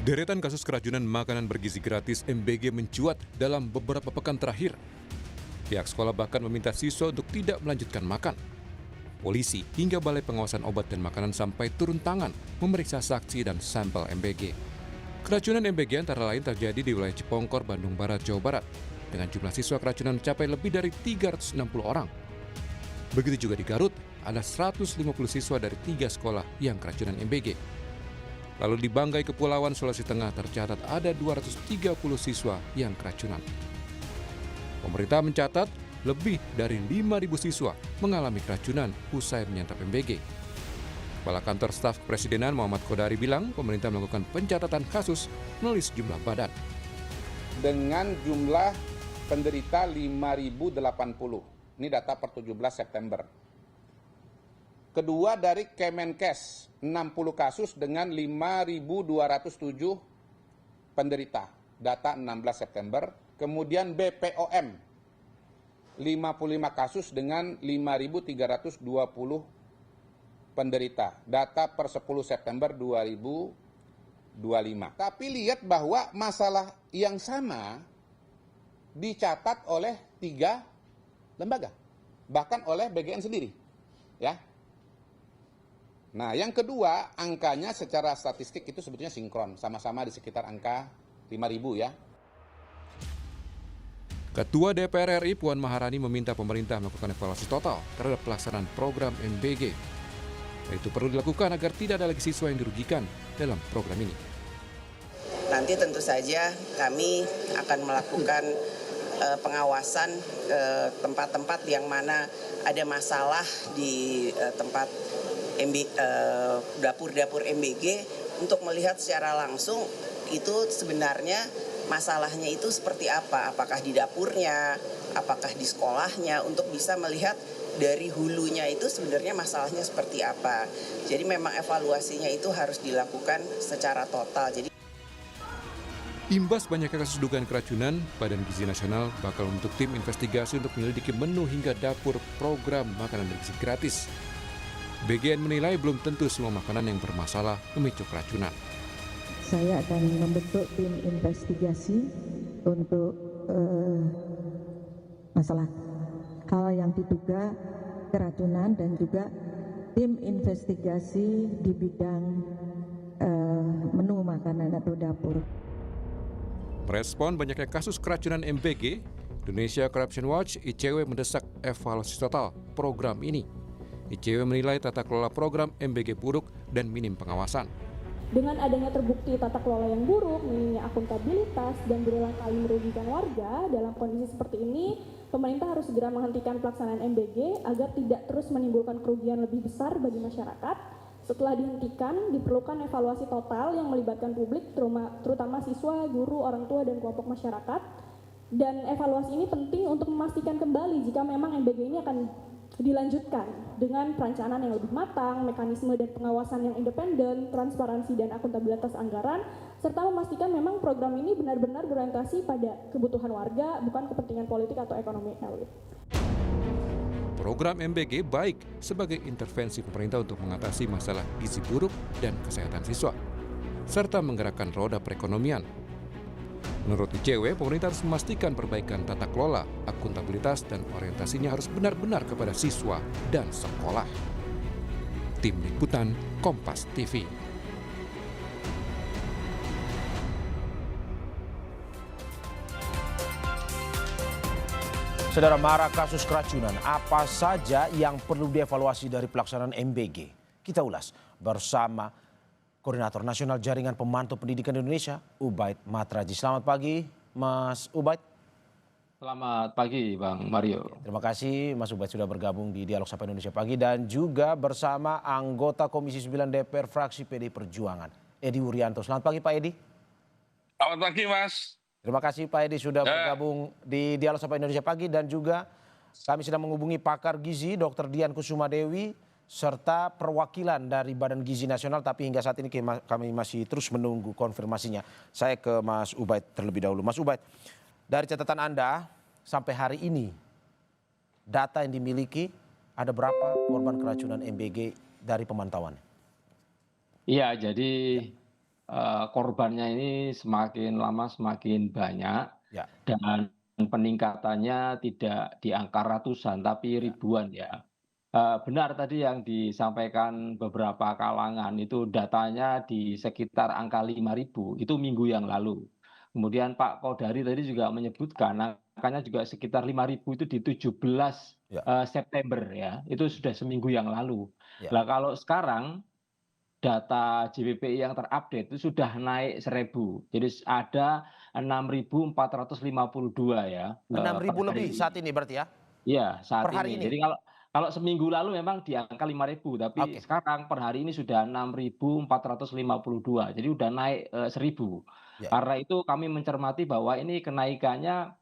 Deretan kasus keracunan makanan bergizi gratis MBG mencuat dalam beberapa pekan terakhir. Pihak sekolah bahkan meminta siswa untuk tidak melanjutkan makan. Polisi hingga Balai Pengawasan Obat dan Makanan sampai turun tangan memeriksa saksi dan sampel MBG. Keracunan MBG antara lain terjadi di wilayah Cipongkor, Bandung Barat, Jawa Barat, dengan jumlah siswa keracunan mencapai lebih dari 360 orang. Begitu juga di Garut, ada 150 siswa dari 3 sekolah yang keracunan MBG. Lalu di Banggai, Kepulauan Sulawesi Tengah tercatat ada 230 siswa yang keracunan. Pemerintah mencatat lebih dari 5.000 siswa mengalami keracunan usai menyantap MBG. Kepala Kantor Staf Kepresidenan Muhammad Kodari bilang pemerintah melakukan pencatatan kasus melalui sejumlah badan. Dengan jumlah penderita 5.080. Ini data per 17 September. Kedua dari Kemenkes, 60 kasus dengan 5.207 penderita, data 16 September. Kemudian BPOM, 55 kasus dengan 5.320 penderita, data per 10 September 2025. Tapi lihat bahwa masalah yang sama dicatat oleh 3 lembaga, bahkan oleh BGN sendiri. Ya. Nah, yang kedua, angkanya secara statistik itu sebetulnya sinkron, sama-sama di sekitar angka 5.000 ya. Ketua DPR RI Puan Maharani meminta pemerintah melakukan evaluasi total terhadap pelaksanaan program MBG. Itu perlu dilakukan agar tidak ada lagi siswa yang dirugikan dalam program ini. Nanti tentu saja kami akan melakukan pengawasan tempat-tempat yang mana ada masalah di tempat dapur-dapur MBG untuk melihat secara langsung itu sebenarnya masalahnya itu seperti apa, apakah di dapurnya, apakah di sekolahnya, untuk bisa melihat dari hulunya itu sebenarnya masalahnya seperti apa. Jadi memang evaluasinya itu harus dilakukan secara total. Imbas banyaknya kasus dugaan keracunan, Badan Gizi Nasional bakal membentuk tim investigasi untuk menyelidiki menu hingga dapur program makanan bergizi gratis. BGN menilai belum tentu semua makanan yang bermasalah memicu keracunan. Saya akan membentuk tim investigasi untuk masalah hal yang diduga keracunan dan juga tim investigasi di bidang menu makanan atau dapur. Merespon banyaknya kasus keracunan MBG, Indonesia Corruption Watch (ICW) mendesak evaluasi total program ini. ICW menilai tata kelola program MBG buruk dan minim pengawasan. Dengan adanya terbukti tata kelola yang buruk, minimnya akuntabilitas, dan berulang kali merugikan warga, dalam kondisi seperti ini, pemerintah harus segera menghentikan pelaksanaan MBG agar tidak terus menimbulkan kerugian lebih besar bagi masyarakat. Setelah dihentikan, diperlukan evaluasi total yang melibatkan publik, terutama siswa, guru, orang tua, dan kelompok masyarakat. Dan evaluasi ini penting untuk memastikan kembali jika memang MBG ini akan dilanjutkan dengan perencanaan yang lebih matang, mekanisme dan pengawasan yang independen, transparansi dan akuntabilitas anggaran, serta memastikan memang program ini benar-benar berorientasi pada kebutuhan warga, bukan kepentingan politik atau ekonomi elit. Program MBG baik sebagai intervensi pemerintah untuk mengatasi masalah gizi buruk dan kesehatan siswa, serta menggerakkan roda perekonomian. Menurut ICW, pemerintah harus memastikan perbaikan tata kelola, akuntabilitas, dan orientasinya harus benar-benar kepada siswa dan sekolah. Tim Liputan Kompas TV. Saudara, marak kasus keracunan, apa saja yang perlu dievaluasi dari pelaksanaan MBG? Kita ulas bersama Koordinator Nasional Jaringan Pemantau Pendidikan Indonesia, Ubaid Matraji. Selamat pagi, Mas Ubaid. Selamat pagi, Bang Mario. Terima kasih Mas Ubaid sudah bergabung di Dialog Sapa Indonesia Pagi, dan juga bersama anggota Komisi 9 DPR fraksi PDI Perjuangan, Edi Wuryanto. Selamat pagi, Pak Edi. Selamat pagi, Mas. Terima kasih Pak Edi sudah bergabung di Dialog Sapa Indonesia Pagi, dan juga kami sedang menghubungi pakar gizi Dr. Dian Kusumadewi serta perwakilan dari Badan Gizi Nasional, tapi hingga saat ini kami masih terus menunggu konfirmasinya. Saya ke Mas Ubaid terlebih dahulu. Mas Ubaid, dari catatan Anda sampai hari ini, data yang dimiliki, ada berapa korban keracunan MBG dari pemantauan? Iya, jadi korbannya ini semakin lama semakin banyak Ya. dan peningkatannya tidak di angka ratusan tapi ribuan ya. Benar tadi yang disampaikan beberapa kalangan itu datanya di sekitar angka 5.000 itu minggu yang lalu. Kemudian Pak Kodari tadi juga menyebutkan angkanya juga sekitar 5.000 itu di 17 Ya. September ya, itu sudah seminggu yang lalu. Ya. Nah kalau sekarang data JPPI yang terupdate itu sudah naik 1.000. Jadi ada 6.452 ya. 6.000 per hari lebih ini. saat ini berarti ya? Iya, saat Per hari ini. ini? Jadi kalau seminggu lalu memang di angka 5.000, tapi Oke. sekarang per hari ini sudah 6.452. Jadi udah naik 1.000. Ya. Karena itu kami mencermati bahwa ini kenaikannya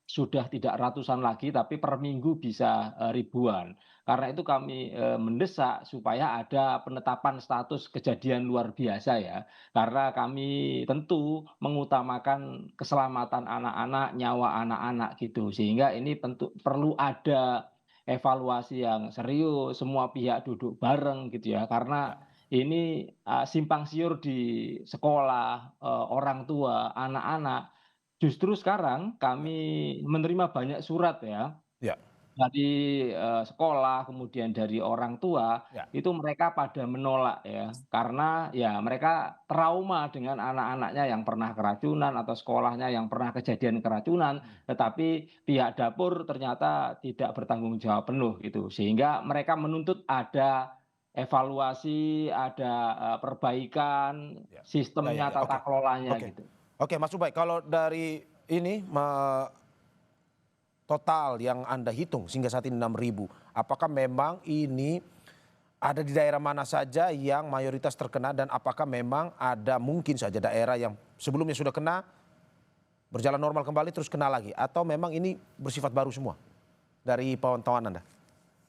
sudah tidak ratusan lagi, tapi per minggu bisa ribuan. Karena itu kami mendesak supaya ada penetapan status kejadian luar biasa ya. Karena kami tentu mengutamakan keselamatan anak-anak, nyawa anak-anak gitu. Sehingga ini tentu perlu ada evaluasi yang serius, semua pihak duduk bareng gitu ya. Karena ini simpang siur di sekolah, orang tua, anak-anak. Justru sekarang kami menerima banyak surat ya, Ya. dari sekolah, kemudian dari orang tua, Ya. itu mereka pada menolak ya. Karena ya mereka trauma dengan anak-anaknya yang pernah keracunan atau sekolahnya yang pernah kejadian keracunan, tetapi pihak dapur ternyata tidak bertanggung jawab penuh gitu. Sehingga mereka menuntut ada evaluasi, ada perbaikan Ya. sistemnya, Ya. Oke. tata kelolanya Oke. gitu. Oke, Mas Ubay, kalau dari ini total yang Anda hitung sehingga saat ini 6.000, apakah memang ini ada di daerah mana saja yang mayoritas terkena dan apakah memang ada mungkin saja daerah yang sebelumnya sudah kena berjalan normal kembali terus kena lagi atau memang ini bersifat baru semua dari pantauan Anda?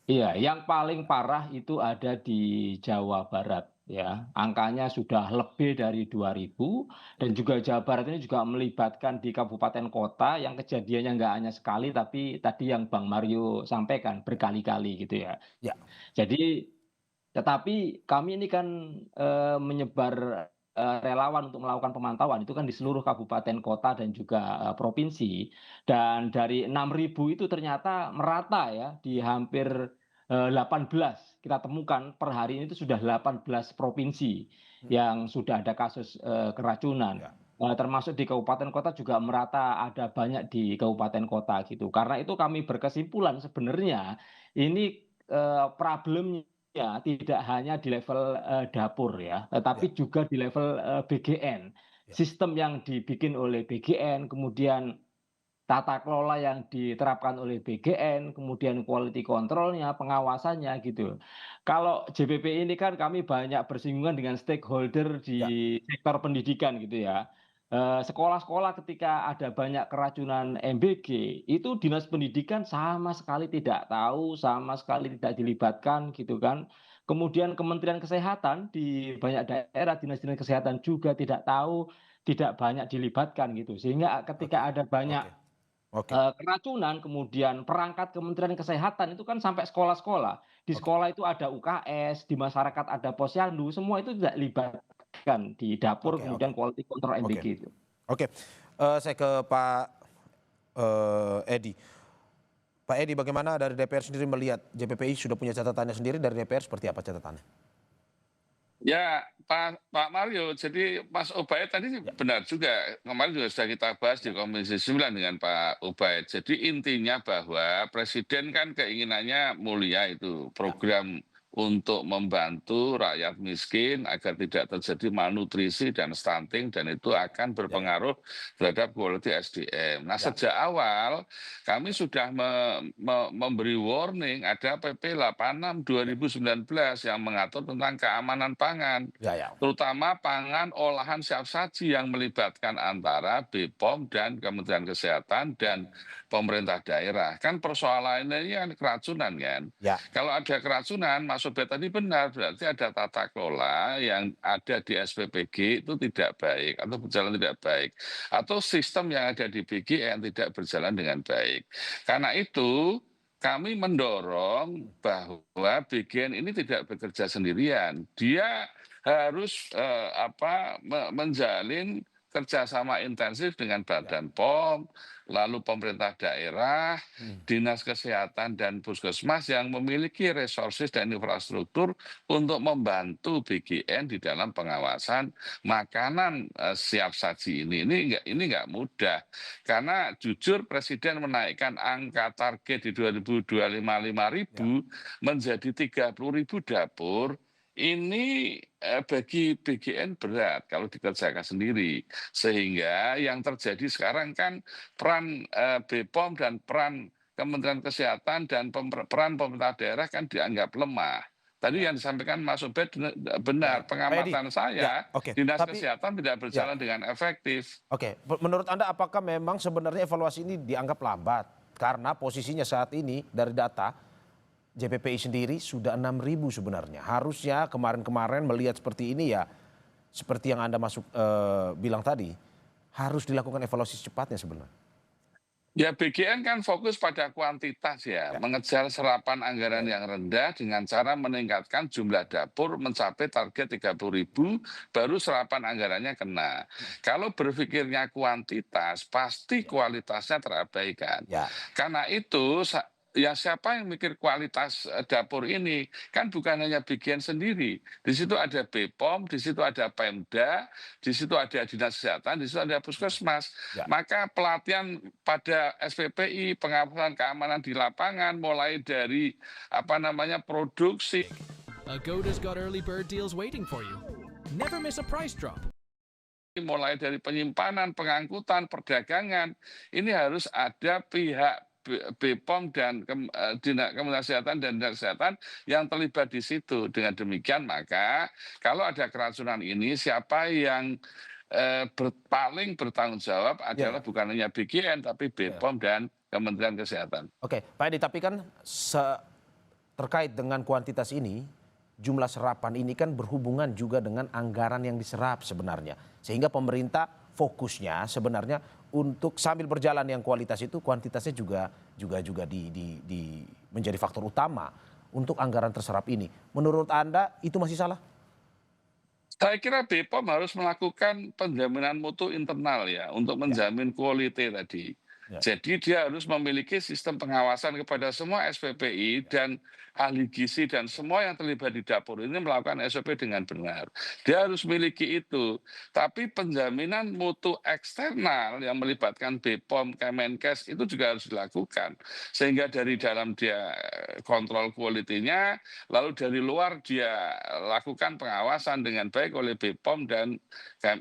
Iya, yang paling parah itu ada di Jawa Barat ya. Angkanya sudah lebih dari 2.000 dan juga Jawa Barat ini juga melibatkan di kabupaten kota yang kejadiannya nggak hanya sekali tapi tadi yang Bang Mario sampaikan berkali-kali gitu ya. Ya. Jadi tetapi kami ini kan menyebar relawan untuk melakukan pemantauan itu kan di seluruh kabupaten kota dan juga provinsi dan dari 6.000 itu ternyata merata ya di hampir 18 kita temukan per hari ini itu sudah 18 provinsi yang sudah ada kasus keracunan. Ya. Termasuk di kabupaten kota juga merata ada banyak di kabupaten kota gitu. Karena itu kami berkesimpulan sebenarnya ini problemnya tidak hanya di level dapur ya, tetapi juga di level BGN. Ya. Sistem yang dibikin oleh BGN, kemudian tata kelola yang diterapkan oleh BGN, kemudian quality control-nya, pengawasannya gitu. Kalau JPP ini kan kami banyak bersinggungan dengan stakeholder Ya. di sektor pendidikan gitu ya. Sekolah-sekolah ketika ada banyak keracunan MBG, itu dinas pendidikan sama sekali tidak tahu, sama sekali tidak dilibatkan gitu kan. Kemudian Kementerian Kesehatan di banyak daerah dinas-dinas kesehatan juga tidak tahu, tidak banyak dilibatkan gitu. Sehingga ketika ada banyak Oke. keracunan, kemudian perangkat Kementerian Kesehatan itu kan sampai sekolah-sekolah. Di sekolah itu ada UKS, di masyarakat ada posyandu, semua itu tidak libatkan di dapur, Oke. kemudian quality control MBG itu. Oke. Saya ke Pak Edi. Pak Edi, bagaimana dari DPR sendiri melihat JPPI sudah punya catatannya sendiri, dari DPR seperti apa catatannya? Ya, Pak Mario, jadi Mas Ubaid tadi benar juga. Kemarin juga sudah kita bahas di Komisi 9 dengan Pak Ubaid. Jadi intinya bahwa Presiden kan keinginannya mulia itu, program untuk membantu rakyat miskin agar tidak terjadi malnutrisi dan stunting, dan itu akan berpengaruh terhadap quality SDM. Nah, sejak awal kami sudah memberi warning, ada PP 86 2019 yang mengatur tentang keamanan pangan, terutama pangan olahan siap saji yang melibatkan antara BPOM dan Kementerian Kesehatan dan pemerintah daerah. Kan persoalannya ini kan keracunan kan. Kalau ada keracunan, Mas Ubed tadi benar, berarti ada tata kelola yang ada di SPPG itu tidak baik atau berjalan tidak baik. Atau sistem yang ada di BGN tidak berjalan dengan baik. Karena itu kami mendorong bahwa BGN ini tidak bekerja sendirian. Dia harus menjalin kerjasama intensif dengan Badan POM, lalu pemerintah daerah, dinas kesehatan dan puskesmas yang memiliki resources dan infrastruktur untuk membantu BGN di dalam pengawasan makanan siap saji ini. Ini nggak mudah karena jujur Presiden menaikkan angka target di 2025 5.000 menjadi 30.000 dapur. Ini bagi BGN berat kalau dikerjakan sendiri. Sehingga yang terjadi sekarang kan peran BPOM dan peran Kementerian Kesehatan dan peran pemerintah daerah kan dianggap lemah. Tadi yang disampaikan Mas Ubed benar, pengamatan saya, Dinas Kesehatan tidak berjalan dengan efektif. Oke, menurut Anda apakah memang sebenarnya evaluasi ini dianggap lambat? Karena posisinya saat ini dari data JPPI sendiri sudah 6.000 sebenarnya. Harusnya kemarin-kemarin melihat seperti ini ya, seperti yang Anda bilang tadi, harus dilakukan evaluasi secepatnya sebenarnya. Ya BGN kan fokus pada kuantitas ya, mengejar serapan anggaran yang rendah dengan cara meningkatkan jumlah dapur mencapai target 30.000, baru serapan anggarannya kena. Kalau berpikirnya kuantitas, pasti kualitasnya terabaikan. Karena itu ya siapa yang mikir kualitas dapur ini? Kan bukan hanya BGN sendiri. Di situ ada BPOM, di situ ada Pemda, di situ ada Dinas Kesehatan, di situ ada Puskesmas. Maka pelatihan pada SPPI, pengawasan keamanan di lapangan, mulai dari produksi. Agoda's got early bird deals waiting for you. Never miss a price drop. Mulai dari penyimpanan, pengangkutan, perdagangan, ini harus ada pihak BPOM dan Kementerian Kesehatan dan Dinas Kesehatan yang terlibat di situ. Dengan demikian maka kalau ada keracunan ini siapa yang paling bertanggung jawab adalah bukan hanya BGN tapi BPOM dan Kementerian Kesehatan. Oke, Pak Edi, tapi kan terkait dengan kuantitas ini, jumlah serapan ini kan berhubungan juga dengan anggaran yang diserap sebenarnya. Sehingga pemerintah fokusnya sebenarnya untuk sambil berjalan yang kualitas itu, kuantitasnya juga menjadi faktor utama untuk anggaran terserap ini. Menurut Anda itu masih salah? Saya kira BPOM harus melakukan penjaminan mutu internal ya untuk menjamin quality tadi. Jadi dia harus memiliki sistem pengawasan kepada semua SPPI dan ahli gizi dan semua yang terlibat di dapur ini melakukan SOP dengan benar. Dia harus memiliki itu. Tapi penjaminan mutu eksternal yang melibatkan BPOM, Kemenkes itu juga harus dilakukan. Sehingga dari dalam dia kontrol quality-nya, lalu dari luar dia lakukan pengawasan dengan baik oleh BPOM dan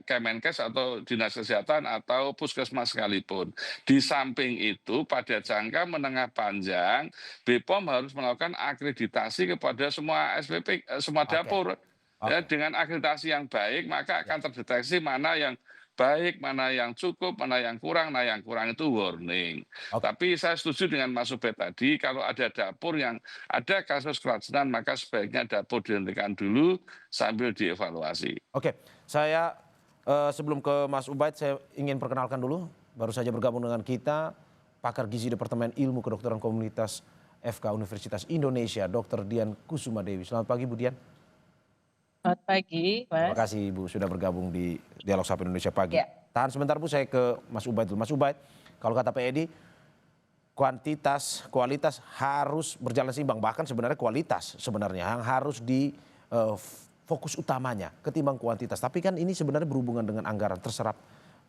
Kemenkes atau Dinas Kesehatan atau Puskesmas sekalipun. Di samping itu pada jangka menengah panjang BPOM harus melakukan akreditasi kepada semua SPP, semua dapur. Ya, dengan akreditasi yang baik maka akan terdeteksi mana yang baik, mana yang cukup, mana yang kurang. Nah yang kurang itu warning. Tapi saya setuju dengan Mas Ubed tadi, kalau ada dapur yang ada kasus keracunan maka sebaiknya dapur dihentikan dulu sambil dievaluasi. Oke, saya sebelum ke Mas Ubaid saya ingin perkenalkan dulu, baru saja bergabung dengan kita pakar gizi Departemen Ilmu Kedokteran Komunitas FK Universitas Indonesia, Dr. Dian Kusuma Dewi. Selamat pagi Bu Dian. Selamat pagi, Mas. Terima kasih Ibu sudah bergabung di Dialog Sapa Indonesia Pagi. Tahan sebentar Bu, saya ke Mas Ubaid dulu. Mas Ubaid, kalau kata Pak Edi, kuantitas, kualitas harus berjalan seimbang. Bahkan sebenarnya kualitas sebenarnya yang harus di fokus utamanya ketimbang kuantitas. Tapi kan ini sebenarnya berhubungan dengan anggaran, terserap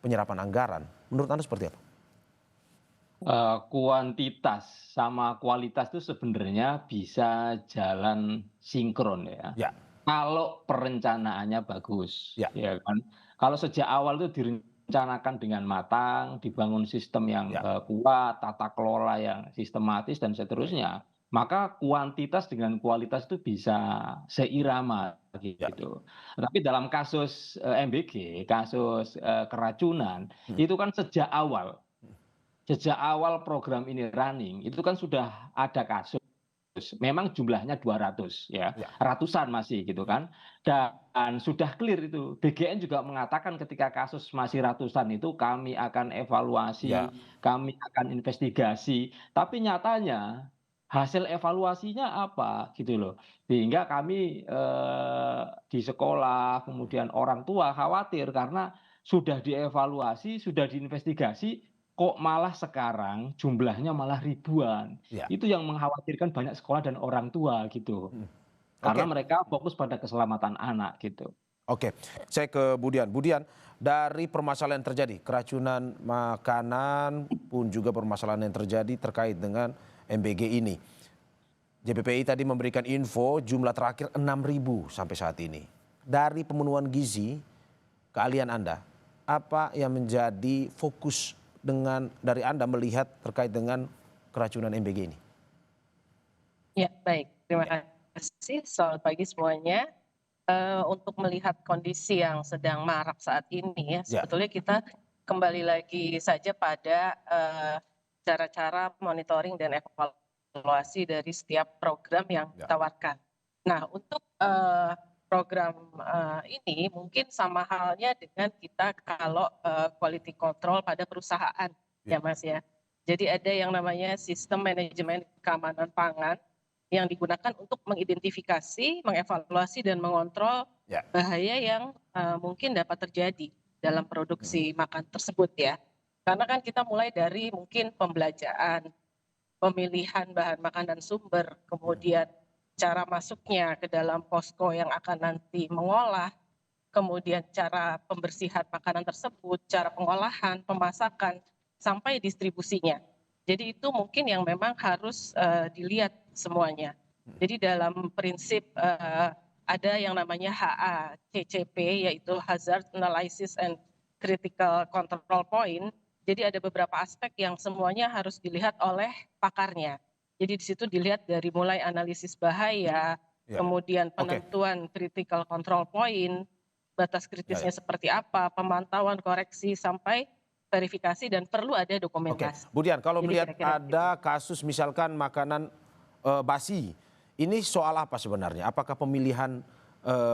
penyerapan anggaran. Menurut Anda seperti apa? Kuantitas sama kualitas itu sebenarnya bisa jalan sinkron ya. Kalau perencanaannya bagus, ya kan. Kalau sejak awal itu direncanakan dengan matang, dibangun sistem yang kuat, tata kelola yang sistematis dan seterusnya, maka kuantitas dengan kualitas itu bisa seirama gitu. Tapi dalam kasus MBG, kasus keracunan, itu kan sejak awal program ini running, itu kan sudah ada kasus. Memang jumlahnya 200 ya, ratusan masih gitu kan. Dan sudah clear itu. BGN juga mengatakan ketika kasus masih ratusan itu kami akan evaluasi, kami akan investigasi. Tapi nyatanya hasil evaluasinya apa gitu loh. Sehingga kami di sekolah, kemudian orang tua khawatir karena sudah dievaluasi, sudah diinvestigasi, kok malah sekarang jumlahnya malah ribuan. Ya. Itu yang mengkhawatirkan banyak sekolah dan orang tua gitu. Karena Oke. mereka fokus pada keselamatan anak gitu. Oke, saya ke Budian. Budian, dari permasalahan yang terjadi, keracunan makanan pun juga permasalahan yang terjadi terkait dengan MBG ini. JPPI tadi memberikan info jumlah terakhir 6.000 sampai saat ini. Dari pemenuhan gizi, keahlian Anda, apa yang menjadi fokus dari Anda melihat terkait dengan keracunan MBG ini? Ya, baik. Terima kasih. Selamat pagi semuanya. Untuk melihat kondisi yang sedang marak saat ini ya, sebetulnya kita kembali lagi saja pada cara-cara monitoring dan evaluasi dari setiap program yang ditawarkan. Nah, untuk program ini mungkin sama halnya dengan kita kalau quality control pada perusahaan, ya Mas ya. Jadi ada yang namanya sistem manajemen keamanan pangan yang digunakan untuk mengidentifikasi, mengevaluasi, dan mengontrol bahaya yang mungkin dapat terjadi dalam produksi makan tersebut ya. Karena kan kita mulai dari mungkin pembelajaran, pemilihan bahan makanan sumber, kemudian cara masuknya ke dalam posko yang akan nanti mengolah, kemudian cara pembersihan makanan tersebut, cara pengolahan, pemasakan, sampai distribusinya. Jadi itu mungkin yang memang harus dilihat semuanya. Jadi dalam prinsip ada yang namanya HACCP, yaitu Hazard Analysis and Critical Control Point. Jadi ada beberapa aspek yang semuanya harus dilihat oleh pakarnya. Jadi di situ dilihat dari mulai analisis bahaya, kemudian penentuan critical control point, batas kritisnya seperti apa, pemantauan, koreksi, sampai verifikasi, dan perlu ada dokumentasi. Budian, kalau Jadi melihat kira-kira ada kasus misalkan makanan basi, ini soal apa sebenarnya? Apakah pemilihan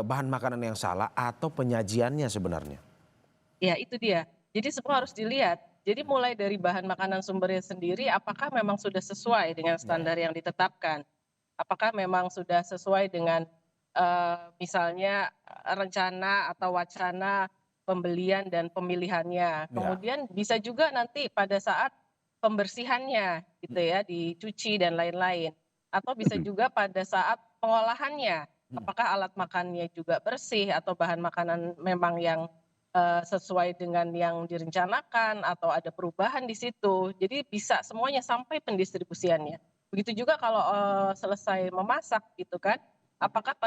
bahan makanan yang salah atau penyajiannya sebenarnya? Ya, itu dia. Jadi semua harus dilihat. Jadi mulai dari bahan makanan sumbernya sendiri, apakah memang sudah sesuai dengan standar yang ditetapkan? Apakah memang sudah sesuai dengan misalnya rencana atau wacana pembelian dan pemilihannya. Kemudian bisa juga nanti pada saat pembersihannya gitu ya, dicuci dan lain-lain. Atau bisa juga pada saat pengolahannya. Apakah alat makannya juga bersih atau bahan makanan memang yang sesuai dengan yang direncanakan atau ada perubahan di situ. Jadi bisa semuanya sampai pendistribusiannya. Begitu juga kalau selesai memasak gitu kan, apakah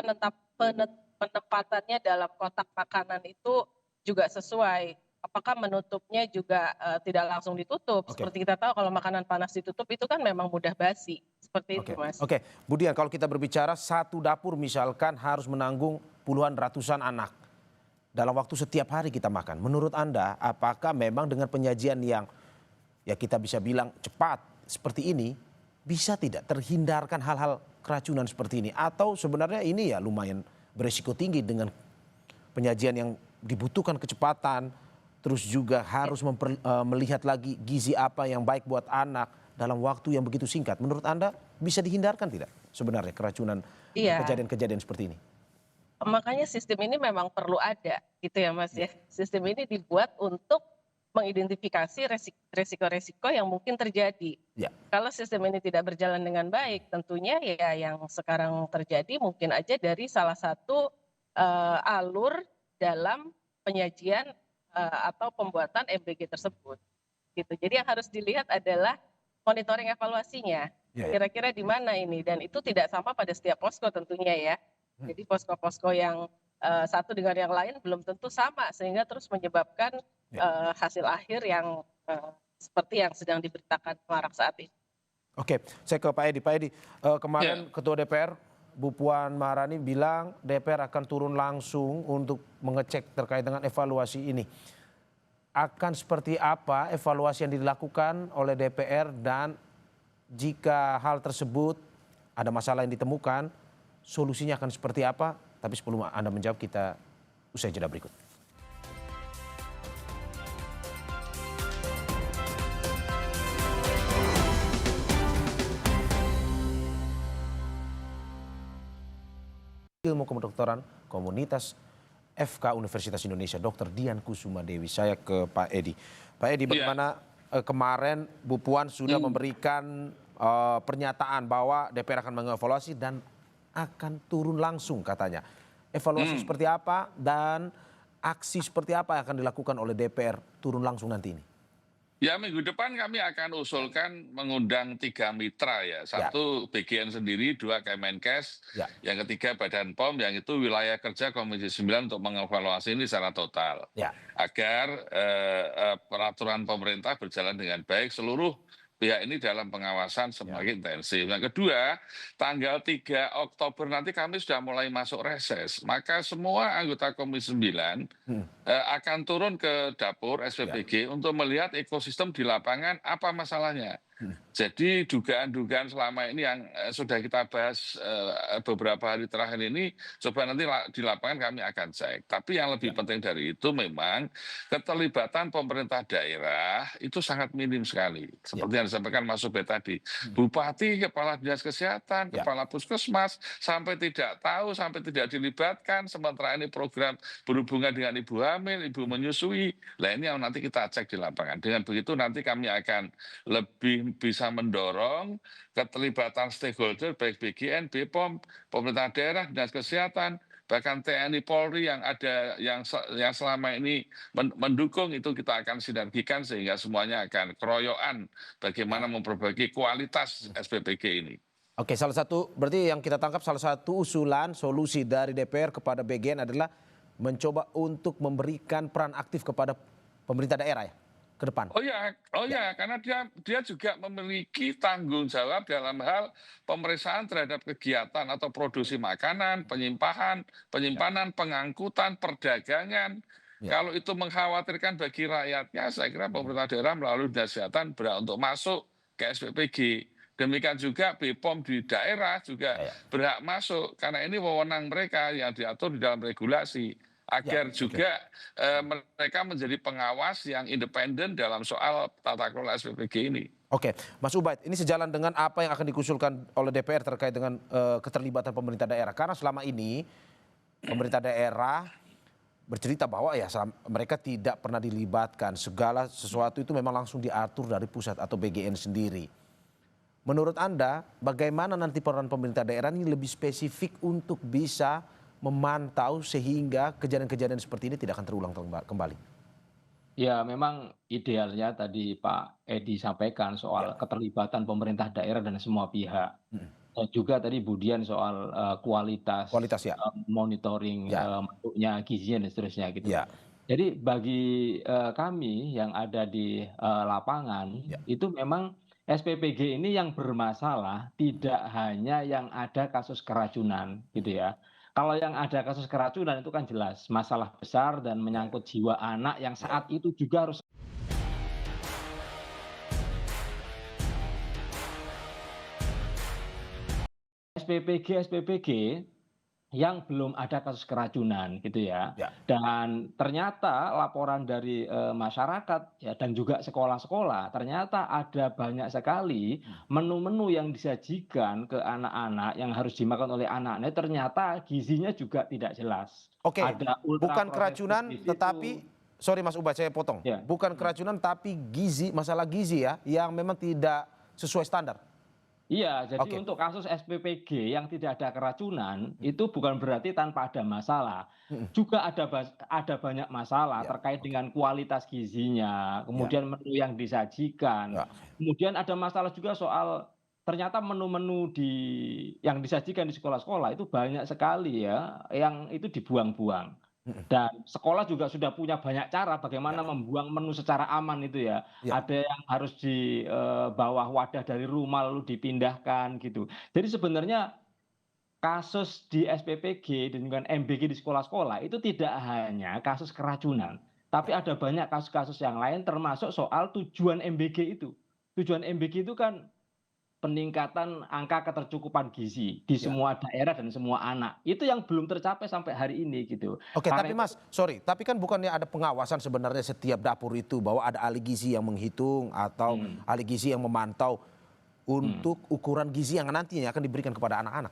penempatannya dalam kotak makanan itu juga sesuai. Apakah menutupnya juga tidak langsung ditutup. Seperti kita tahu kalau makanan panas ditutup itu kan memang mudah basi. Seperti itu Mas. Oke, Budian, kalau kita berbicara satu dapur misalkan harus menanggung puluhan ratusan anak. Dalam waktu setiap hari kita makan. Menurut Anda, apakah memang dengan penyajian yang ya kita bisa bilang cepat seperti ini, bisa tidak terhindarkan hal-hal keracunan seperti ini? Atau sebenarnya ini ya lumayan beresiko tinggi dengan penyajian yang dibutuhkan kecepatan, terus juga harus melihat lagi gizi apa yang baik buat anak dalam waktu yang begitu singkat. Menurut Anda bisa dihindarkan tidak sebenarnya keracunan kejadian-kejadian seperti ini? Makanya sistem ini memang perlu ada gitu ya Mas ya. Sistem ini dibuat untuk mengidentifikasi resiko-resiko yang mungkin terjadi. Kalau sistem ini tidak berjalan dengan baik, tentunya ya yang sekarang terjadi mungkin aja dari salah satu alur dalam penyajian atau pembuatan MBG tersebut. Gitu. Jadi yang harus dilihat adalah monitoring evaluasinya. Kira-kira di mana ini, dan itu tidak sama pada setiap posko tentunya ya. Jadi posko-posko yang satu dengan yang lain belum tentu sama, sehingga terus menyebabkan hasil akhir yang seperti yang sedang diberitakan marak saat ini. Oke, saya ke Pak Edi. Pak Edi, kemarin Ketua DPR Bu Puan Maharani bilang DPR akan turun langsung untuk mengecek terkait dengan evaluasi ini. Akan seperti apa evaluasi yang dilakukan oleh DPR, dan jika hal tersebut ada masalah yang ditemukan, solusinya akan seperti apa? Tapi sebelum Anda menjawab, kita usai jeda berikut. Ilmu Kedokteran Komunitas FK Universitas Indonesia, Dr. Dian Kusuma Dewi. Saya ke Pak Edi. Pak Edi, bagaimana kemarin Bu Puan sudah memberikan pernyataan bahwa DPR akan mengevaluasi dan akan turun langsung katanya. Evaluasi seperti apa dan aksi seperti apa yang akan dilakukan oleh DPR turun langsung nanti ini? Ya, minggu depan kami akan usulkan mengundang 3 mitra ya. 1 BGN sendiri, 2 Kemenkes, yang ketiga Badan POM, yang itu wilayah kerja Komisi 9 untuk mengevaluasi ini secara total. Agar peraturan pemerintah berjalan dengan baik, seluruh pihak ini dalam pengawasan semakin intensif. Yang kedua, tanggal 3 Oktober nanti kami sudah mulai masuk reses. Maka semua anggota Komisi 9 akan turun ke dapur SPPG untuk melihat ekosistem di lapangan apa masalahnya. Jadi dugaan-dugaan selama ini yang sudah kita bahas beberapa hari terakhir ini, coba nanti di lapangan kami akan cek. Tapi yang lebih penting dari itu memang keterlibatan pemerintah daerah itu sangat minim sekali. Seperti yang disampaikan Mas Ubed tadi. Bupati, Kepala Dinas Kesehatan, Kepala Puskesmas, sampai tidak tahu, sampai tidak dilibatkan. Sementara ini program berhubungan dengan ibu hamil, ibu menyusui. Nah ini yang nanti kita cek di lapangan. Dengan begitu nanti kami akan lebih bisa mendorong keterlibatan stakeholder baik BGN, BPOM, pemerintah daerah, dinas kesehatan, bahkan TNI Polri yang ada yang selama ini mendukung itu kita akan sinergikan sehingga semuanya akan keroyokan bagaimana memperbaiki kualitas SPPG ini. Oke, salah satu berarti yang kita tangkap salah satu usulan solusi dari DPR kepada BGN adalah mencoba untuk memberikan peran aktif kepada pemerintah daerah ya ke depan. Oh ya, karena dia juga memiliki tanggung jawab dalam hal pemeriksaan terhadap kegiatan atau produksi makanan, penyimpanan, pengangkutan, perdagangan. Kalau itu mengkhawatirkan bagi rakyatnya, saya kira pemerintah daerah melalui dinas kesehatan berhak untuk masuk ke SPPG. Demikian juga BPOM di daerah juga berhak masuk karena ini wewenang mereka yang diatur di dalam regulasi. Agar juga mereka menjadi pengawas yang independen dalam soal tata kelola SPPG ini. Oke, Mas Ubaid, ini sejalan dengan apa yang akan dikusulkan oleh DPR terkait dengan keterlibatan pemerintah daerah. Karena selama ini pemerintah daerah bercerita bahwa ya mereka tidak pernah dilibatkan. Segala sesuatu itu memang langsung diatur dari pusat atau BGN sendiri. Menurut Anda, bagaimana nanti peran pemerintah daerah ini lebih spesifik untuk bisa memantau sehingga kejadian-kejadian seperti ini tidak akan terulang kembali? Ya, memang idealnya tadi Pak Edi sampaikan soal keterlibatan pemerintah daerah dan semua pihak. Dan juga tadi Bu Dian soal kualitas monitoring masuknya gizinya dan seterusnya gitu. Jadi bagi kami yang ada di lapangan itu memang SPPG ini yang bermasalah tidak hanya yang ada kasus keracunan gitu ya. Kalau yang ada kasus keracunan itu kan jelas masalah besar dan menyangkut jiwa anak yang saat itu juga harus SPPG yang belum ada kasus keracunan gitu ya. Dan ternyata laporan dari masyarakat ya dan juga sekolah-sekolah ternyata ada banyak sekali menu-menu yang disajikan ke anak-anak yang harus dimakan oleh anak-anak ternyata gizinya juga tidak jelas. Oke, bukan keracunan tetapi sorry Mas Ubaid saya potong. Bukan keracunan tapi gizi, masalah gizi ya yang memang tidak sesuai standar. Iya, jadi untuk kasus SPPG yang tidak ada keracunan itu bukan berarti tanpa ada masalah. Juga ada banyak masalah terkait dengan kualitas gizinya, kemudian menu yang disajikan. Kemudian ada masalah juga soal ternyata menu-menu yang disajikan di sekolah-sekolah itu banyak sekali ya yang itu dibuang-buang. Dan sekolah juga sudah punya banyak cara bagaimana membuang menu secara aman itu ya. Ada yang harus di bawah wadah dari rumah lalu dipindahkan gitu. Jadi sebenarnya kasus di SPPG dan juga MBG di sekolah-sekolah itu tidak hanya kasus keracunan. Tapi ada banyak kasus-kasus yang lain termasuk soal tujuan MBG itu. Tujuan MBG itu kan peningkatan angka ketercukupan gizi di semua daerah dan semua anak. Itu yang belum tercapai sampai hari ini gitu. Oke, tapi Mas, sorry, tapi kan bukannya ada pengawasan sebenarnya setiap dapur itu bahwa ada ahli gizi yang menghitung atau ahli gizi yang memantau untuk ukuran gizi yang nantinya akan diberikan kepada anak-anak?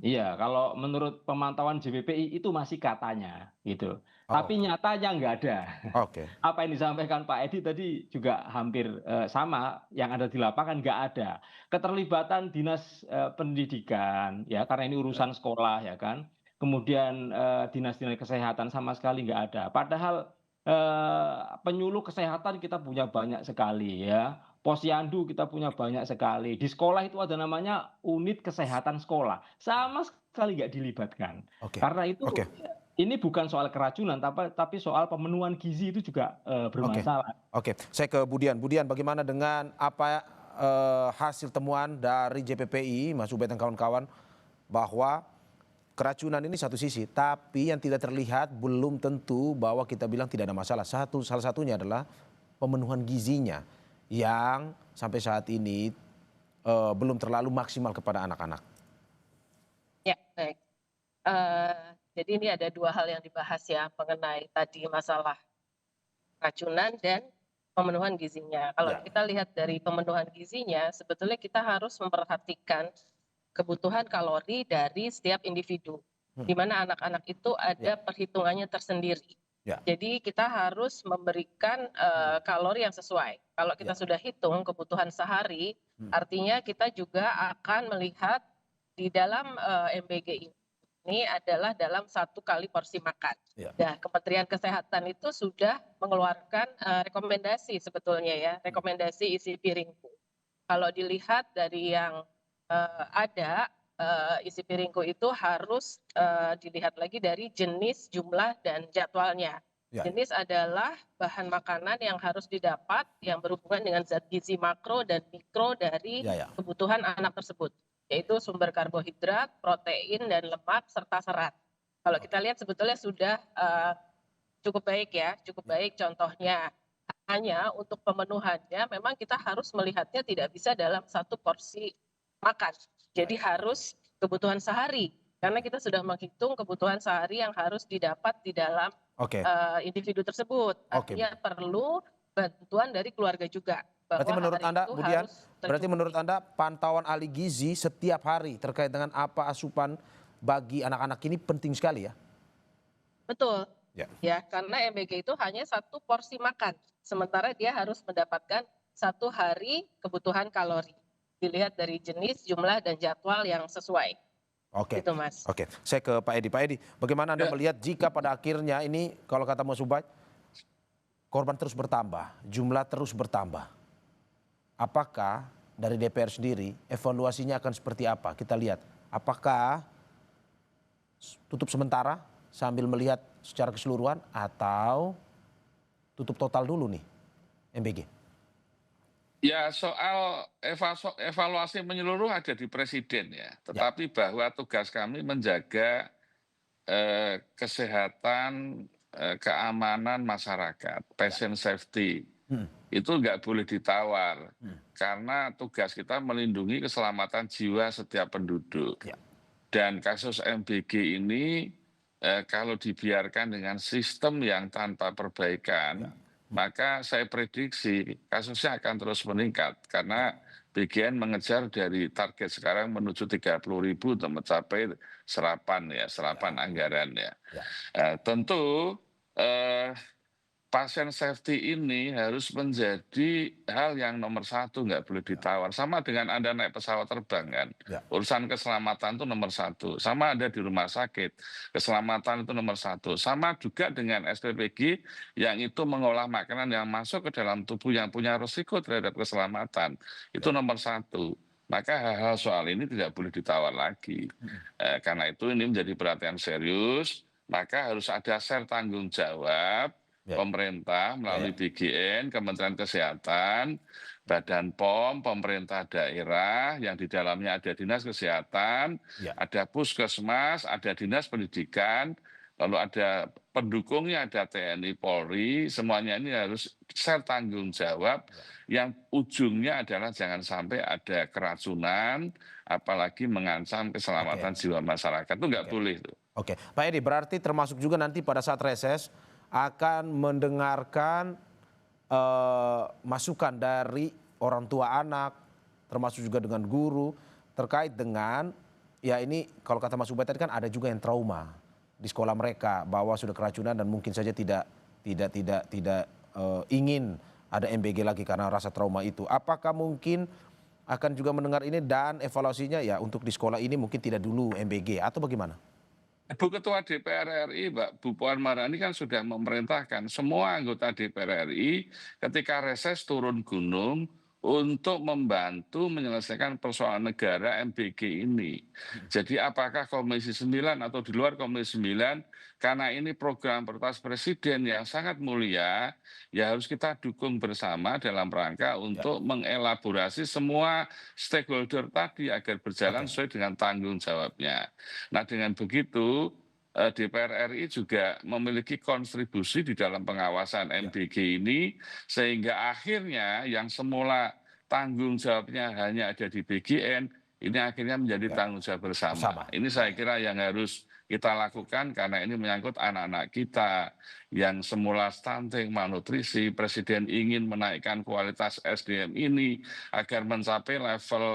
Iya, kalau menurut pemantauan JPPI itu masih katanya gitu. Oh, Tapi nyatanya nggak ada. oke. Apa yang disampaikan Pak Edi tadi juga hampir sama, yang ada di lapangan nggak ada. Keterlibatan dinas pendidikan, ya karena ini urusan sekolah ya kan. Kemudian dinas-dinas kesehatan sama sekali nggak ada. Padahal penyuluh kesehatan kita punya banyak sekali ya. Posyandu kita punya banyak sekali. Di sekolah itu ada namanya unit kesehatan sekolah. Sama sekali nggak dilibatkan. Oke. Karena itu Oke. ini bukan soal keracunan, tapi soal pemenuhan gizi itu juga bermasalah. Oke, saya ke Budian. Budian, bagaimana dengan apa hasil temuan dari JPPI, Mas Ubed dan kawan-kawan, bahwa keracunan ini satu sisi, tapi yang tidak terlihat belum tentu bahwa kita bilang tidak ada masalah. Salah satunya adalah pemenuhan gizinya yang sampai saat ini belum terlalu maksimal kepada anak-anak. Ya, baik. Jadi ini ada dua hal yang dibahas ya mengenai tadi masalah racunan dan pemenuhan gizinya. Kalau kita lihat dari pemenuhan gizinya, sebetulnya kita harus memperhatikan kebutuhan kalori dari setiap individu, di mana anak-anak itu ada perhitungannya tersendiri. Jadi kita harus memberikan kalori yang sesuai. Kalau kita sudah hitung kebutuhan sehari, artinya kita juga akan melihat di dalam MBG ini adalah dalam 1 kali porsi makan. Nah, Kementerian Kesehatan itu sudah mengeluarkan rekomendasi sebetulnya ya, rekomendasi isi piringku. Kalau dilihat dari yang ada, isi piringku itu harus dilihat lagi dari jenis, jumlah, dan jadwalnya. Jenis adalah bahan makanan yang harus didapat yang berhubungan dengan zat gizi makro dan mikro dari kebutuhan anak tersebut, yaitu sumber karbohidrat, protein, dan lemak, serta serat. Kalau kita lihat sebetulnya sudah cukup baik ya, cukup baik contohnya. Hanya untuk pemenuhannya memang kita harus melihatnya tidak bisa dalam 1 porsi makan. Jadi harus kebutuhan sehari, karena kita sudah menghitung kebutuhan sehari yang harus didapat di dalam individu tersebut. Artinya perlu bantuan dari keluarga juga. Berarti menurut Anda, Budian, berarti menurut Anda pantauan ahli gizi setiap hari terkait dengan apa asupan bagi anak-anak ini penting sekali ya? Betul. Ya, karena MBG itu hanya 1 porsi makan, sementara dia harus mendapatkan 1 hari kebutuhan kalori. Dilihat dari jenis, jumlah, dan jadwal yang sesuai. Oke, Itu, Mas. oke. Saya ke Pak Edi. Pak Edi, bagaimana Anda melihat jika pada akhirnya ini, kalau kata Mas Ubed, korban terus bertambah, jumlah terus bertambah. Apakah dari DPR sendiri evaluasinya akan seperti apa? Kita lihat, apakah tutup sementara sambil melihat secara keseluruhan atau tutup total dulu nih MBG? Ya, soal evaluasi menyeluruh ada di presiden ya. Tetapi bahwa tugas kami menjaga kesehatan, keamanan masyarakat, patient safety. Itu nggak boleh ditawar. Karena tugas kita melindungi keselamatan jiwa setiap penduduk. Dan kasus MBG ini kalau dibiarkan dengan sistem yang tanpa perbaikan, maka saya prediksi kasusnya akan terus meningkat karena BGN mengejar dari target sekarang menuju 30.000 untuk mencapai serapan anggaran ya. Tentu pasien safety ini harus menjadi hal yang nomor 1, nggak boleh ditawar. Sama dengan Anda naik pesawat terbang kan, urusan keselamatan itu nomor 1. Sama ada di rumah sakit, keselamatan itu nomor 1. Sama juga dengan SPPG yang itu mengolah makanan yang masuk ke dalam tubuh yang punya risiko terhadap keselamatan. Itu nomor 1. Maka hal-hal soal ini tidak boleh ditawar lagi. Karena itu ini menjadi perhatian serius, maka harus ada share tanggung jawab pemerintah melalui BGN, Kementerian Kesehatan, Badan POM, pemerintah daerah yang di dalamnya ada Dinas Kesehatan, ada Puskesmas, ada Dinas Pendidikan, lalu ada pendukungnya, ada TNI, Polri, semuanya ini harus share tanggung jawab yang ujungnya adalah jangan sampai ada keracunan, apalagi mengancam keselamatan jiwa masyarakat. Itu nggak boleh. Oke, Pak Edi, berarti termasuk juga nanti pada saat reses akan mendengarkan masukan dari orang tua anak, termasuk juga dengan guru, terkait dengan ya ini kalau kata Mas Ubed tadi kan ada juga yang trauma di sekolah mereka bahwa sudah keracunan dan mungkin saja tidak ingin ada MBG lagi karena rasa trauma itu. Apakah mungkin akan juga mendengar ini dan evaluasinya ya untuk di sekolah ini mungkin tidak dulu MBG atau bagaimana? Bu Ketua DPR RI, Mbak Bu Puan Maharani kan sudah memerintahkan semua anggota DPR RI ketika reses turun gunung untuk membantu menyelesaikan persoalan negara MBG ini. Jadi apakah Komisi 9 atau di luar Komisi 9, karena ini program prioritas Presiden yang sangat mulia, ya harus kita dukung bersama dalam rangka untuk mengelaborasi semua stakeholder tadi agar berjalan sesuai dengan tanggung jawabnya. Nah dengan begitu, DPR RI juga memiliki kontribusi di dalam pengawasan MBG ini, sehingga akhirnya yang semula tanggung jawabnya hanya ada di BGN, ini akhirnya menjadi tanggung jawab bersama. Ini saya kira yang harus kita lakukan karena ini menyangkut anak-anak kita yang semula stunting, malnutrisi. Presiden ingin menaikkan kualitas SDM ini agar mencapai level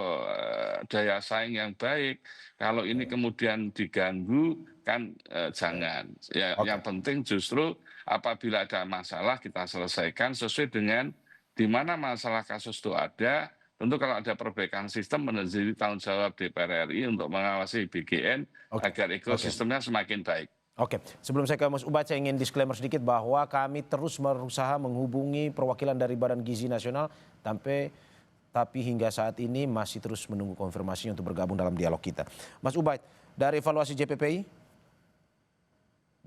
daya saing yang baik. Kalau ini kemudian diganggu kan jangan. Ya, yang penting justru apabila ada masalah kita selesaikan sesuai dengan di mana masalah kasus itu ada. Tentu kalau ada perbaikan sistem menjadi tanggung jawab DPR RI untuk mengawasi BGN agar ekosistemnya semakin baik. Oke, sebelum saya ke Mas Ubed, saya ingin disclaimer sedikit bahwa kami terus berusaha menghubungi perwakilan dari Badan Gizi Nasional tapi hingga saat ini masih terus menunggu konfirmasinya untuk bergabung dalam dialog kita. Mas Ubed, dari evaluasi JPPI,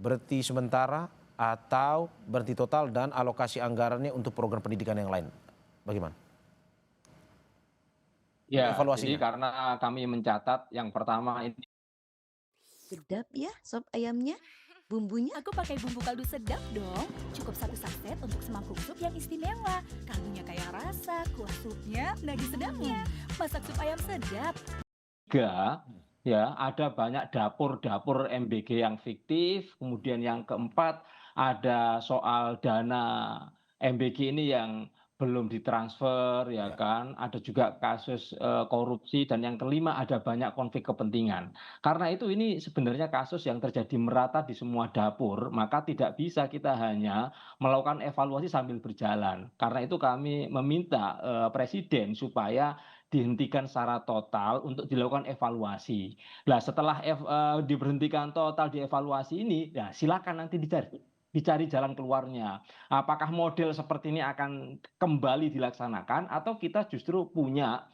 berhenti sementara atau berhenti total dan alokasi anggarannya untuk program pendidikan yang lain, bagaimana? Ya, jadi karena kami mencatat yang pertama ini. Sedap ya sop ayamnya? Bumbunya? Aku pakai bumbu kaldu sedap dong. Cukup 1 saset untuk semangkuk sup yang istimewa. Kaldunya kaya rasa, kuah supnya nagih sedapnya. Masak sup ayam sedap. Ya, ada banyak dapur-dapur MBG yang fiktif. Kemudian yang keempat ada soal dana MBG ini yang belum ditransfer, ya kan. Ada juga kasus korupsi dan yang kelima ada banyak konflik kepentingan. Karena itu ini sebenarnya kasus yang terjadi merata di semua dapur, maka tidak bisa kita hanya melakukan evaluasi sambil berjalan. Karena itu kami meminta Presiden supaya dihentikan secara total untuk dilakukan evaluasi. Nah, setelah diberhentikan total dievaluasi ini, ya silakan nanti dicari jalan keluarnya. Apakah model seperti ini akan kembali dilaksanakan atau kita justru punya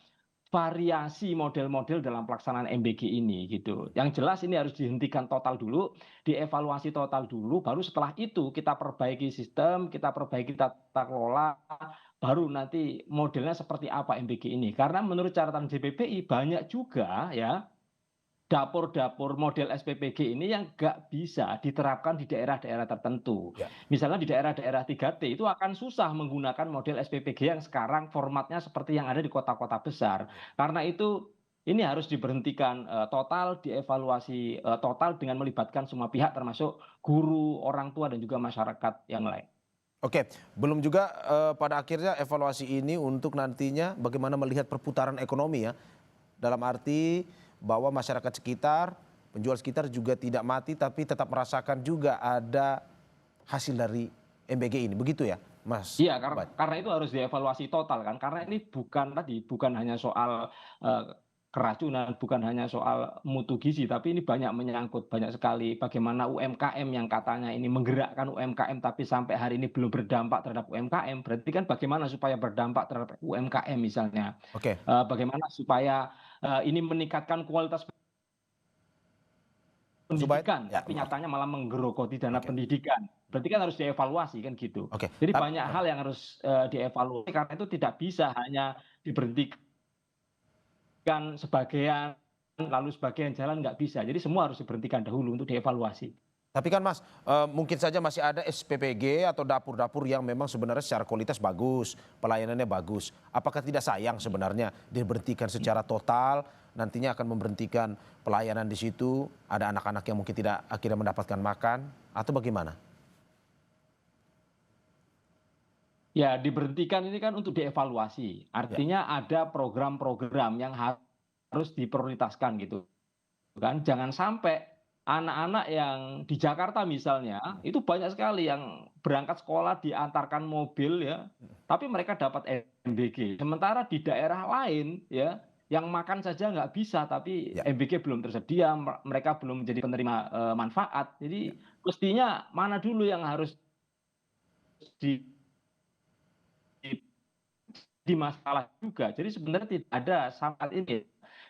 variasi model-model dalam pelaksanaan MBG ini gitu. Yang jelas ini harus dihentikan total dulu, dievaluasi total dulu, baru setelah itu kita perbaiki sistem, kita perbaiki tata kelola, baru nanti modelnya seperti apa MBG ini. Karena menurut catatan JPPI banyak juga ya dapur-dapur model SPPG ini yang nggak bisa diterapkan di daerah-daerah tertentu. Misalnya di daerah-daerah 3T itu akan susah menggunakan model SPPG yang sekarang formatnya seperti yang ada di kota-kota besar. Karena itu ini harus diberhentikan total, dievaluasi total dengan melibatkan semua pihak termasuk guru, orang tua dan juga masyarakat yang lain. Oke, belum juga pada akhirnya evaluasi ini untuk nantinya bagaimana melihat perputaran ekonomi ya. Dalam arti bahwa masyarakat sekitar, penjual sekitar juga tidak mati tapi tetap merasakan juga ada hasil dari MBG ini. Begitu ya, Mas? Iya, karena itu harus dievaluasi total kan. Karena ini bukan hanya soal keracunan, bukan hanya soal mutu gizi, tapi ini banyak menyangkut banyak sekali bagaimana UMKM yang katanya ini menggerakkan UMKM tapi sampai hari ini belum berdampak terhadap UMKM. Berarti kan bagaimana supaya berdampak terhadap UMKM misalnya. Bagaimana supaya ini meningkatkan kualitas pendidikan, tapi nyatanya malah menggerogoti dana pendidikan. Berarti kan harus dievaluasi kan gitu. Jadi banyak hal yang harus dievaluasi karena itu tidak bisa hanya diberhentikan sebagian lalu sebagian jalan nggak bisa. Jadi semua harus diberhentikan dahulu untuk dievaluasi. Tapi kan Mas, mungkin saja masih ada SPPG atau dapur-dapur yang memang sebenarnya secara kualitas bagus, pelayanannya bagus. Apakah tidak sayang sebenarnya diberhentikan secara total, nantinya akan memberhentikan pelayanan di situ, ada anak-anak yang mungkin tidak akhirnya mendapatkan makan, atau bagaimana? Ya, diberhentikan ini kan untuk dievaluasi. Artinya ada program-program yang harus diprioritaskan gitu. kan. Jangan sampai anak-anak yang di Jakarta misalnya, itu banyak sekali yang berangkat sekolah diantarkan mobil ya, tapi mereka dapat MBG. Sementara di daerah lain ya, yang makan saja nggak bisa, tapi MBG belum tersedia, mereka belum menjadi penerima manfaat. Jadi mestinya mana dulu yang harus di masalah juga. Jadi sebenarnya tidak ada saat ini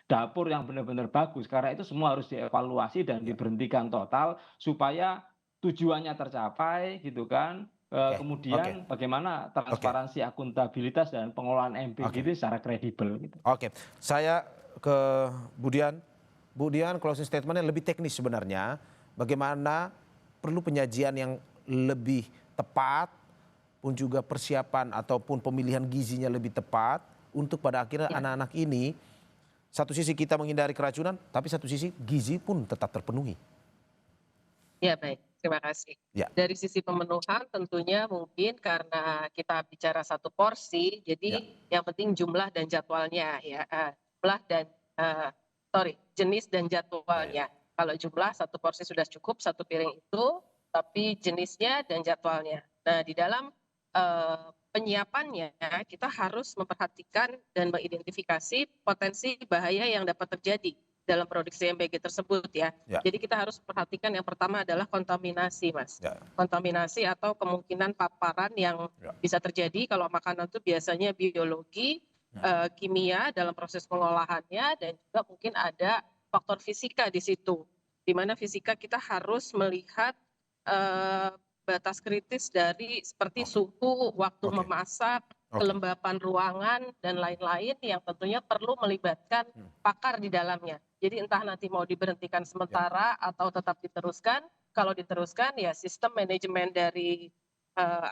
dapur yang benar-benar bagus, karena itu semua harus dievaluasi dan diberhentikan total supaya tujuannya tercapai gitu kan. Kemudian bagaimana transparansi, akuntabilitas dan pengelolaan MBG itu secara kredibel gitu. Oke, saya ke Bu Dian. Bu Dian, closing statementnya lebih teknis sebenarnya. Bagaimana perlu penyajian yang lebih tepat, pun juga persiapan ataupun pemilihan gizinya lebih tepat untuk pada akhirnya anak-anak ini, satu sisi kita menghindari keracunan, tapi satu sisi gizi pun tetap terpenuhi. Ya baik, terima kasih. Dari sisi pemenuhan tentunya mungkin karena kita bicara satu porsi, jadi yang penting jumlah dan jadwalnya ya, jenis dan jadwalnya. Kalau jumlah satu porsi sudah cukup, satu piring itu, tapi jenisnya dan jadwalnya. Nah di dalam penyiapannya kita harus memperhatikan dan mengidentifikasi potensi bahaya yang dapat terjadi dalam produksi MBG tersebut ya. Jadi kita harus perhatikan yang pertama adalah kontaminasi, Mas. Kontaminasi atau kemungkinan paparan yang bisa terjadi kalau makanan itu biasanya biologi, kimia dalam proses pengolahannya, dan juga mungkin ada faktor fisika di situ. Di mana fisika kita harus melihat batas kritis dari seperti suhu, waktu memasak, kelembapan ruangan, dan lain-lain yang tentunya perlu melibatkan pakar di dalamnya. Jadi entah nanti mau diberhentikan sementara atau tetap diteruskan. Kalau diteruskan ya sistem manajemen dari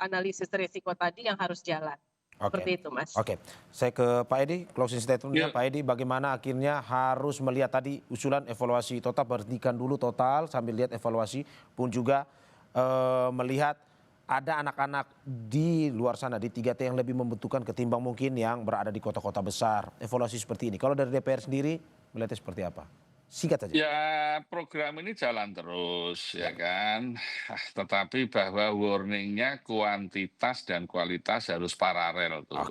analisis risiko tadi yang harus jalan. Seperti itu, Mas. Oke, saya ke Pak Edi, closing statementnya Pak Edi, bagaimana akhirnya harus melihat tadi usulan evaluasi total, berhentikan dulu total sambil lihat evaluasi, pun juga melihat ada anak-anak di luar sana di 3T yang lebih membutuhkan ketimbang mungkin yang berada di kota-kota besar. Evaluasi seperti ini. Kalau dari DPR sendiri melihatnya seperti apa? Singkat saja. Ya program ini jalan terus ya kan. Tetapi bahwa warningnya kuantitas dan kualitas harus paralel tuh.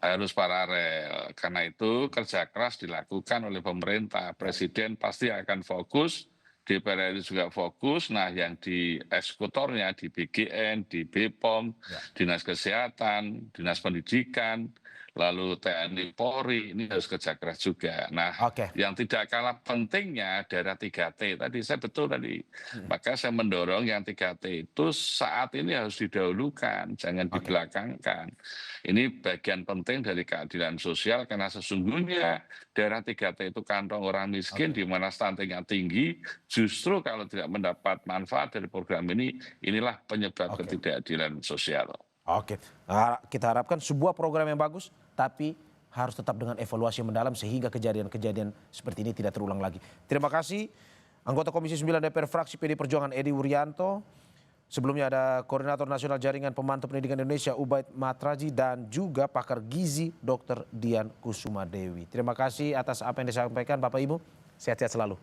Harus paralel. Karena itu kerja keras dilakukan oleh pemerintah. Presiden pasti akan fokus. DPR RI juga fokus, nah yang di eksekutornya, di BGN, di BPOM, Dinas Kesehatan, Dinas Pendidikan, lalu TNI Polri, ini harus kerja keras juga. Nah, yang tidak kalah pentingnya daerah 3T, tadi saya betul tadi, maka saya mendorong yang 3T itu saat ini harus didahulukan, jangan dibelakangkan. Ini bagian penting dari keadilan sosial karena sesungguhnya daerah 3T itu kantong orang miskin di mana stuntingnya tinggi, justru kalau tidak mendapat manfaat dari program ini, inilah penyebab ketidakadilan sosial. Kita harapkan sebuah program yang bagus, tapi harus tetap dengan evaluasi yang mendalam sehingga kejadian-kejadian seperti ini tidak terulang lagi. Terima kasih anggota Komisi 9 DPR fraksi PD Perjuangan Edi Wuryanto. Sebelumnya ada Koordinator Nasional Jaringan Pemantau Pendidikan Indonesia Ubaid Matraji dan juga pakar gizi Dr. Dian Kusuma Dewi. Terima kasih atas apa yang disampaikan Bapak Ibu. Sehat-sehat selalu.